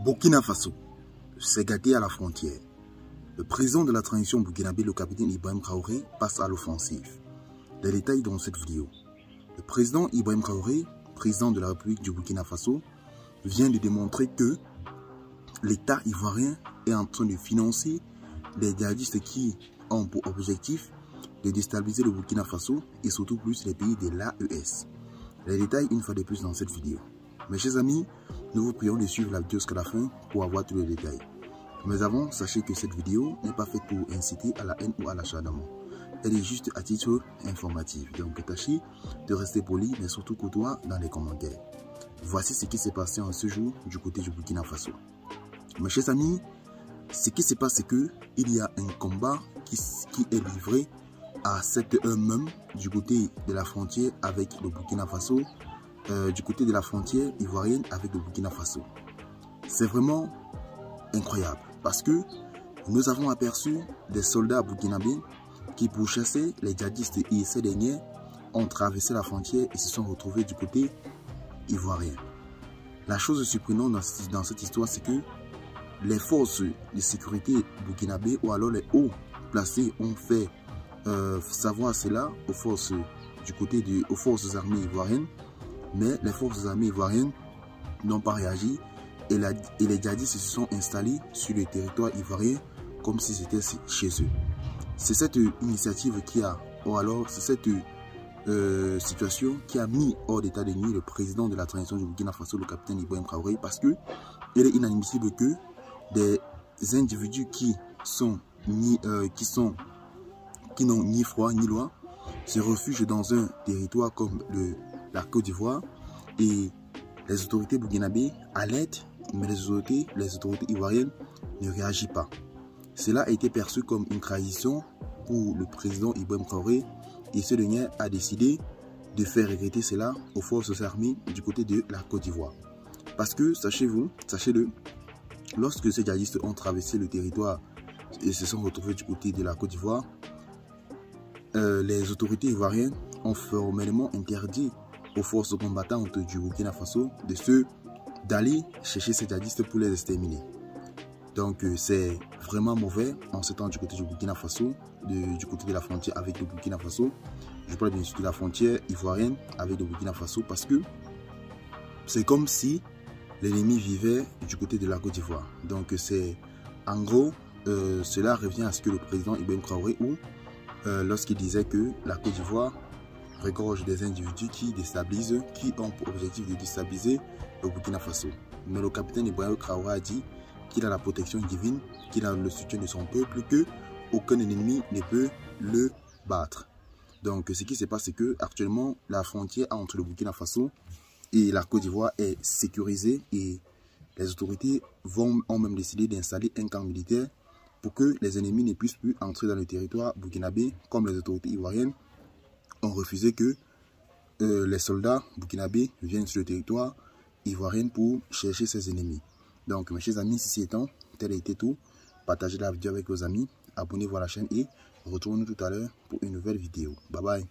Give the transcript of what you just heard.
Burkina Faso s'est gâté à la frontière. Le président de la transition burkinabé, le capitaine Ibrahim Traoré, passe à l'offensive. Les détails dans cette vidéo. Le président Ibrahim Traoré, président de la République du Burkina Faso, vient de démontrer que l'État ivoirien est en train de financer des djihadistes qui ont pour objectif de déstabiliser le Burkina Faso et surtout plus les pays de l'AES. Les détails une fois de plus dans cette vidéo. Mes chers amis, nous vous prions de suivre la vidéo jusqu'à la fin pour avoir tous les détails. Mais avant, sachez que cette vidéo n'est pas faite pour inciter à la haine ou à l'acharnement. Elle est juste à titre informatif. Donc tâchez de rester poli mais surtout courtois dans les commentaires. Voici ce qui s'est passé en ce jour du côté du Burkina Faso. Mes chers amis, ce qui se passe, c'est qu'il y a un combat qui est livré à cette heure même du côté de la frontière avec le Burkina Faso, du côté de la frontière ivoirienne avec le Burkina Faso. C'est vraiment incroyable parce que nous avons aperçu des soldats burkinabés qui pourchassaient les djihadistes et ces derniers ont traversé la frontière et se sont retrouvés du côté ivoirien. La chose surprenante dans cette histoire, c'est que les forces de sécurité burkinabées ou alors les hauts placés ont fait savoir cela aux forces du côté aux forces armées ivoiriennes, mais les forces armées ivoiriennes n'ont pas réagi et les djihadistes se sont installés sur le territoire ivoirien comme si c'était chez eux. C'est cette initiative c'est cette situation qui a mis hors d'état de nuire le président de la transition du Burkina Faso, le capitaine Ibrahim Traoré, parce que il est inadmissible que des individus qui n'ont ni foi ni loi se réfugient dans un territoire comme la Côte d'Ivoire et les autorités burkinabées alertent, mais les autorités ivoiriennes ne réagissent pas. Cela a été perçu comme une trahison pour le président Ibrahim Traoré et ce dernier a décidé de faire regretter cela aux forces armées du côté de la Côte d'Ivoire. Parce que, sachez-le, lorsque ces djihadistes ont traversé le territoire et se sont retrouvés du côté de la Côte d'Ivoire, les autorités ivoiriennes ont formellement interdit aux forces combattantes du Burkina Faso d'aller chercher ces djihadistes pour les exterminer. Donc c'est vraiment mauvais en ce temps du côté du Burkina Faso, du côté de la frontière avec le Burkina Faso. Je parle bien sûr de la frontière ivoirienne avec le Burkina Faso parce que c'est comme si l'ennemi vivait du côté de la Côte d'Ivoire. Donc c'est en gros, cela revient à ce que le président Ibrahim Traoré lorsqu'il disait que la Côte d'Ivoire regorge des individus qui ont pour objectif de déstabiliser le Burkina Faso. Mais le capitaine Ibrahim Traoré a dit qu'il a la protection divine, qu'il a le soutien de son peuple, que aucun ennemi ne peut le battre. Donc ce qui se passe, c'est que actuellement la frontière entre le Burkina Faso et la Côte d'Ivoire est sécurisée et les autorités ont même décidé d'installer un camp militaire pour que les ennemis ne puissent plus entrer dans le territoire burkinabé, comme les autorités ivoiriennes ont refusé que les soldats burkinabés viennent sur le territoire ivoirien pour chercher ses ennemis. Donc mes chers amis, ceci étant, tel a été tout. Partagez la vidéo avec vos amis, abonnez-vous à la chaîne et retrouvons-nous tout à l'heure pour une nouvelle vidéo. Bye bye.